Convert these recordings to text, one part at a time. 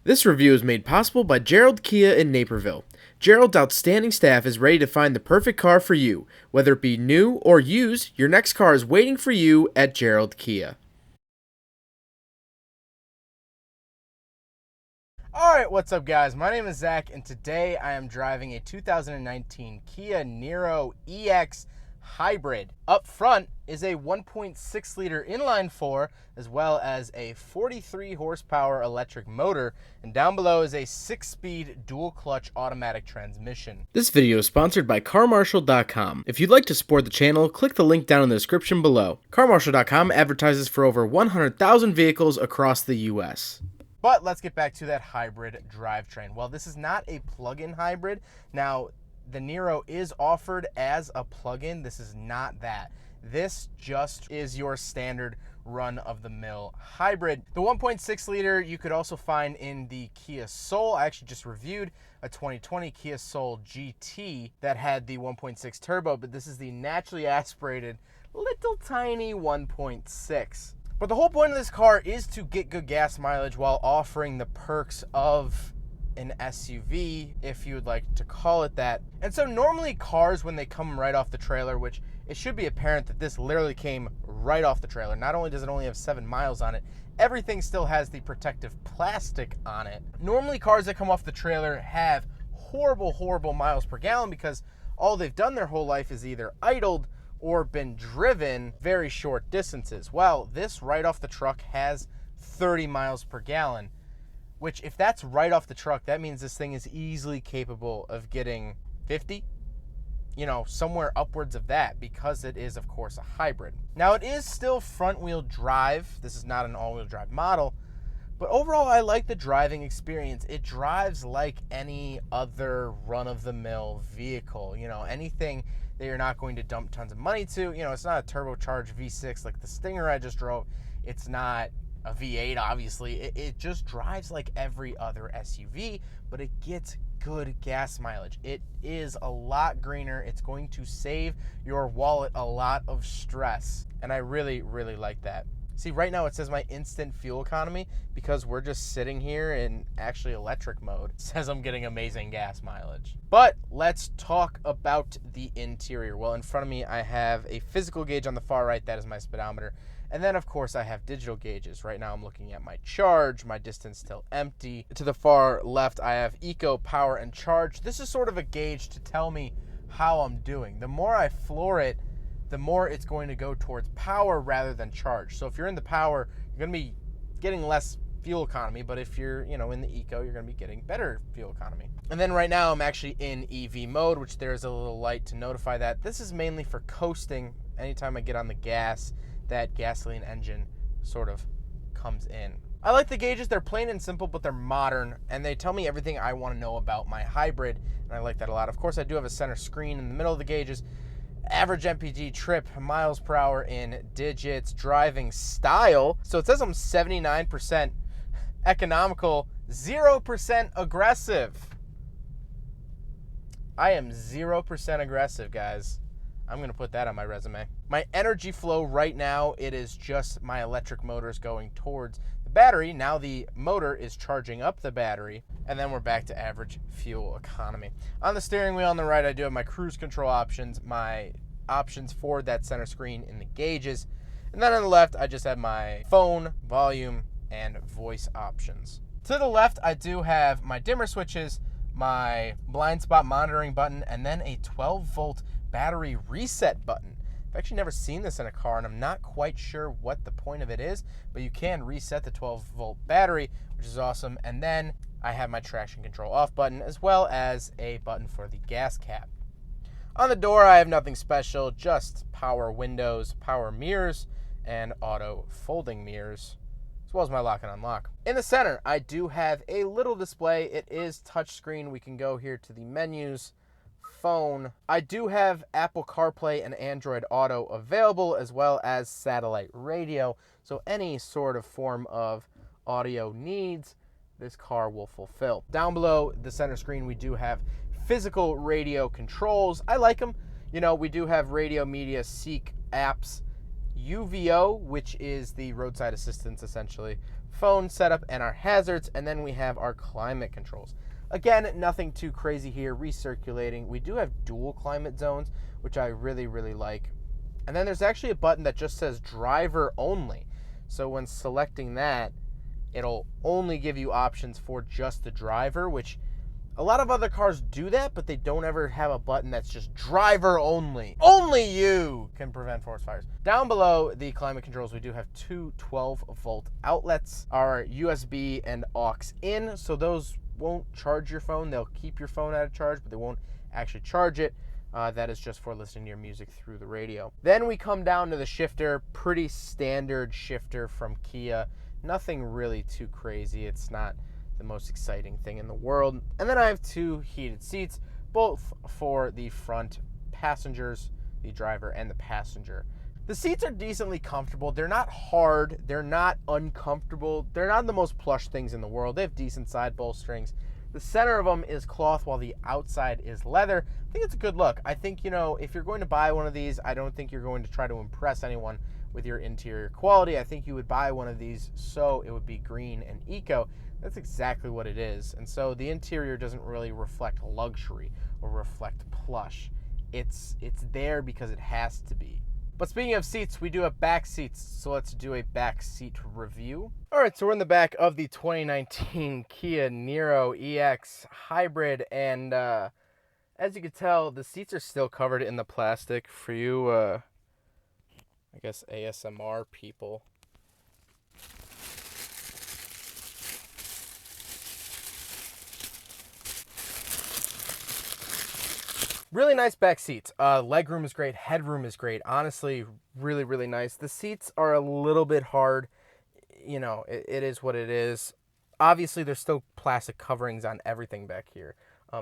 This review is made possible by Gerald Kia in Naperville. Gerald's outstanding staff is ready to find the perfect car for you. Whether it be new or used, your next car is waiting for you at Gerald Kia. Alright, what's up guys? My name is Zach and today I am driving a 2019 Kia Niro EX Hybrid. Up front is a 1.6 liter inline 4 as well as a 43 horsepower electric motor, and down below is a 6-speed dual clutch automatic transmission. This video is sponsored by CarMarshal.com. If you'd like to support the channel, click the link down in the description below. CarMarshal.com advertises for over 100,000 vehicles across the US. But let's get back to that hybrid drivetrain. Well, this is not a plug-in hybrid. Now, the Niro is offered as a plug-in. This is not that. This just is your standard run-of-the-mill hybrid. The 1.6 liter you could also find in the Kia Soul. I actually just reviewed a 2020 Kia Soul GT that had the 1.6 turbo, but this is the naturally aspirated little tiny 1.6. But the whole point of this car is to get good gas mileage while offering the perks of an SUV, if you would like to call it that. And so normally cars, when they come right off the trailer, which it should be apparent that this literally came right off the trailer. Not only does it only have 7 miles on it, everything still has the protective plastic on it. Normally cars that come off the trailer have horrible miles per gallon because all they've done their whole life is either idled or been driven very short distances. Well, this right off the truck has 30 miles per gallon, which if that's right off the truck, that means this thing is easily capable of getting 50, somewhere upwards of that, because it is, of course, a hybrid. Now, it is still front-wheel drive. This is not an all-wheel drive model, but overall, I like the driving experience. It drives like any other run-of-the-mill vehicle, anything that you're not going to dump tons of money to. It's not a turbocharged V6 like the Stinger I just drove. It's not a V8, obviously. It just drives like every other SUV, but it gets good gas mileage. It is a lot greener. It's going to save your wallet a lot of stress, and I really like that. See, right now it says my instant fuel economy because we're just sitting here in actually electric mode. It says I'm getting amazing gas mileage. But let's talk about the interior. Well, in front of me, I have a physical gauge on the far right. That is my speedometer. And then, of course, I have digital gauges. Right now, I'm looking at my charge, my distance till empty. To the far left, I have eco, power, and charge. This is sort of a gauge to tell me how I'm doing. The more I floor it, the more it's going to go towards power rather than charge. So if you're in the power, you're going to be getting less fuel economy, but if you're, in the eco, you're going to be getting better fuel economy. And then right now I'm actually in EV mode, which there's a little light to notify that. This is mainly for coasting. Anytime I get on the gas, that gasoline engine sort of comes in. I like the gauges. They're plain and simple, but they're modern, and they tell me everything I want to know about my hybrid, and I like that a lot. Of course, I do have a center screen in the middle of the gauges. Average MPG, trip, miles per hour in digits, driving style. So it says I'm 79% economical, 0% aggressive. I am 0% aggressive, guys. I'm going to put that on my resume. My energy flow right now, it is just my electric motors going towards the battery. Now the motor is charging up the battery, and then we're back to average fuel economy. On the steering wheel on the right, I do have my cruise control options, my options for that center screen in the gauges. And then on the left, I just have my phone, volume, and voice options. To the left, I do have my dimmer switches, my blind spot monitoring button, and then a 12-volt battery reset button. I've actually never seen this in a car, and I'm not quite sure what the point of it is, but you can reset the 12-volt battery, which is awesome. And then I have my traction control off button, as well as a button for the gas cap. On the door, I have nothing special, just power windows, power mirrors, and auto folding mirrors, as well as my lock and unlock. In the center, I do have a little display. It is touchscreen. We can go here to the menus, phone. I do have Apple CarPlay and Android Auto available, as well as satellite radio. So any sort of form of audio needs, this car will fulfill. Down below the center screen, we do have physical radio controls. I like them. We do have radio, media, seek apps, UVO, which is the roadside assistance essentially phone setup and our hazards, and then we have our climate controls. Again, nothing too crazy here, recirculating. We do have dual climate zones, which I really, really like. And then there's actually a button that just says driver only. So when selecting that, it'll only give you options for just the driver, which a lot of other cars do that, but they don't ever have a button that's just driver only. Only you can prevent forest fires. Down below the climate controls, we do have two 12-volt outlets, our USB and aux in, so those won't charge your phone. They'll keep your phone out of charge, but they won't actually charge it. That is just for listening to your music through the radio. Then we come down to the shifter, pretty standard shifter from Kia. Nothing really too crazy. It's not the most exciting thing in the world. And then I have two heated seats, both for the front passengers, the driver and the passenger. The seats are decently comfortable. They're not hard. They're not uncomfortable. They're not the most plush things in the world. They have decent side bolsterings. The center of them is cloth while the outside is leather. I think it's a good look. I think, if you're going to buy one of these, I don't think you're going to try to impress anyone with your interior quality. I think you would buy one of these so it would be green and eco. That's exactly what it is. And so the interior doesn't really reflect luxury or reflect plush. It's there because it has to be. But speaking of seats, we do have back seats, so let's do a back seat review. All right, so we're in the back of the 2019 Kia Niro EX Hybrid, and as you can tell, the seats are still covered in the plastic for you, I guess, ASMR people. Really nice back seats. Legroom is great. Headroom is great. Honestly, really, really nice. The seats are a little bit hard. It is what it is. Obviously, there's still plastic coverings on everything back here.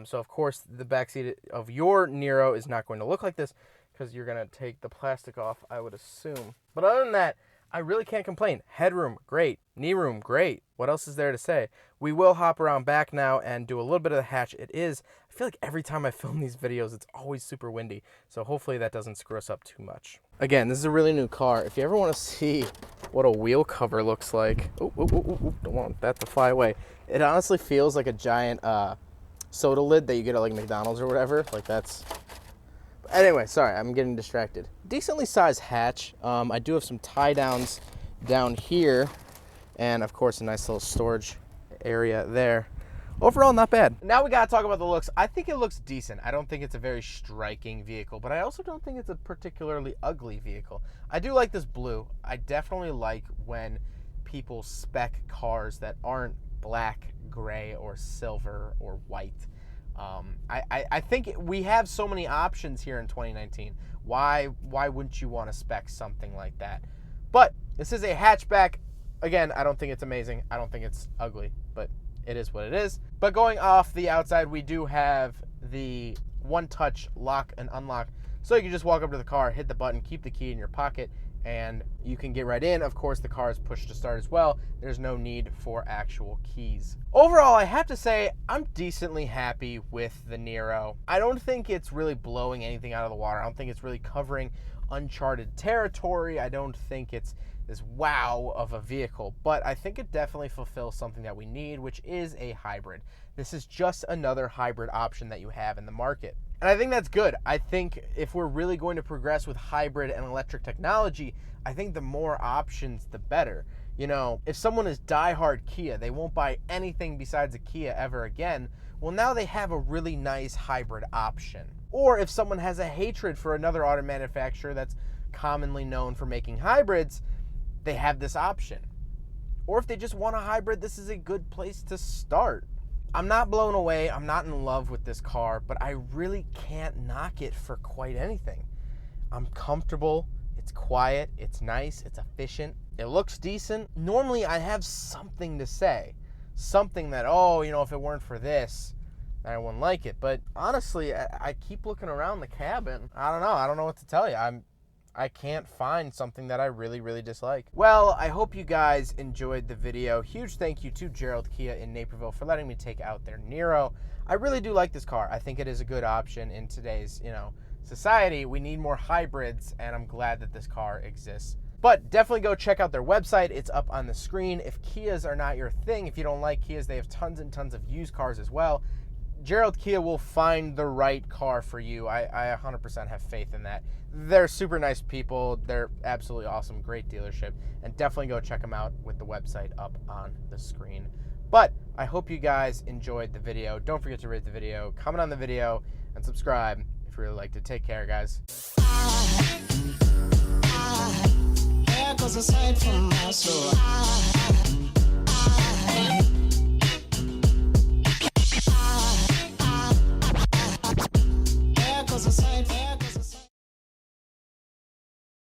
So, of course, the back seat of your Niro is not going to look like this because you're going to take the plastic off, I would assume. But other than that, I really can't complain. Headroom, great. Knee room, great. What else is there to say? We will hop around back now and do a little bit of the hatch. I feel like every time I film these videos, it's always super windy. So hopefully that doesn't screw us up too much. Again, this is a really new car. If you ever want to see what a wheel cover looks like, don't want that to fly away. It honestly feels like a giant soda lid that you get at like McDonald's or whatever. Like that's... Anyway, sorry, I'm getting distracted. Decently sized hatch. I do have some tie downs down here, and of course a nice little storage area there. Overall, not bad. Now we gotta talk about the looks. I think it looks decent. I don't think it's a very striking vehicle, but I also don't think it's a particularly ugly vehicle. I do like this blue. I definitely like when people spec cars that aren't black, gray, or silver, or white. I think we have so many options here in 2019. Why wouldn't you want to spec something like that? But this is a hatchback. Again, I don't think it's amazing. I don't think it's ugly, but it is what it is. But going off the outside, we do have the one-touch lock and unlock. So you can just walk up to the car, hit the button, keep the key in your pocket, and you can get right in. Of course, the car is push to start as well. There's no need for actual keys. Overall, I have to say, I'm decently happy with the Niro. I don't think it's really blowing anything out of the water. I don't think it's really covering uncharted territory. I don't think it's this wow of a vehicle, but I think it definitely fulfills something that we need, which is a hybrid. This is just another hybrid option that you have in the market. And I think that's good. I think if we're really going to progress with hybrid and electric technology, I think the more options, the better. If someone is diehard Kia, they won't buy anything besides a Kia ever again. Well, now they have a really nice hybrid option. Or if someone has a hatred for another auto manufacturer that's commonly known for making hybrids, they have this option. Or if they just want a hybrid, this is a good place to start. I'm not blown away. I'm not in love with this car, but I really can't knock it for quite anything. I'm comfortable. It's quiet. It's nice. It's efficient. It looks decent. Normally, I have something to say. Something that, if it weren't for this, I wouldn't like it. But honestly, I keep looking around the cabin. I don't know. I don't know what to tell you. I can't find something that I really, really dislike. Well, I hope you guys enjoyed the video. Huge thank you to Gerald Kia in Naperville for letting me take out their Niro. I really do like this car. I think it is a good option in today's, society. We need more hybrids, and I'm glad that this car exists. But definitely go check out their website. It's up on the screen. If Kias are not your thing, if you don't like Kias, they have tons and tons of used cars as well. Gerald Kia will find the right car for you. I 100% have faith in that. They're super nice people. They're absolutely awesome. Great dealership. And definitely go check them out with the website up on the screen. But I hope you guys enjoyed the video. Don't forget to rate the video, comment on the video, and subscribe if you really liked it. Take care, guys. There goes a sight from my soul.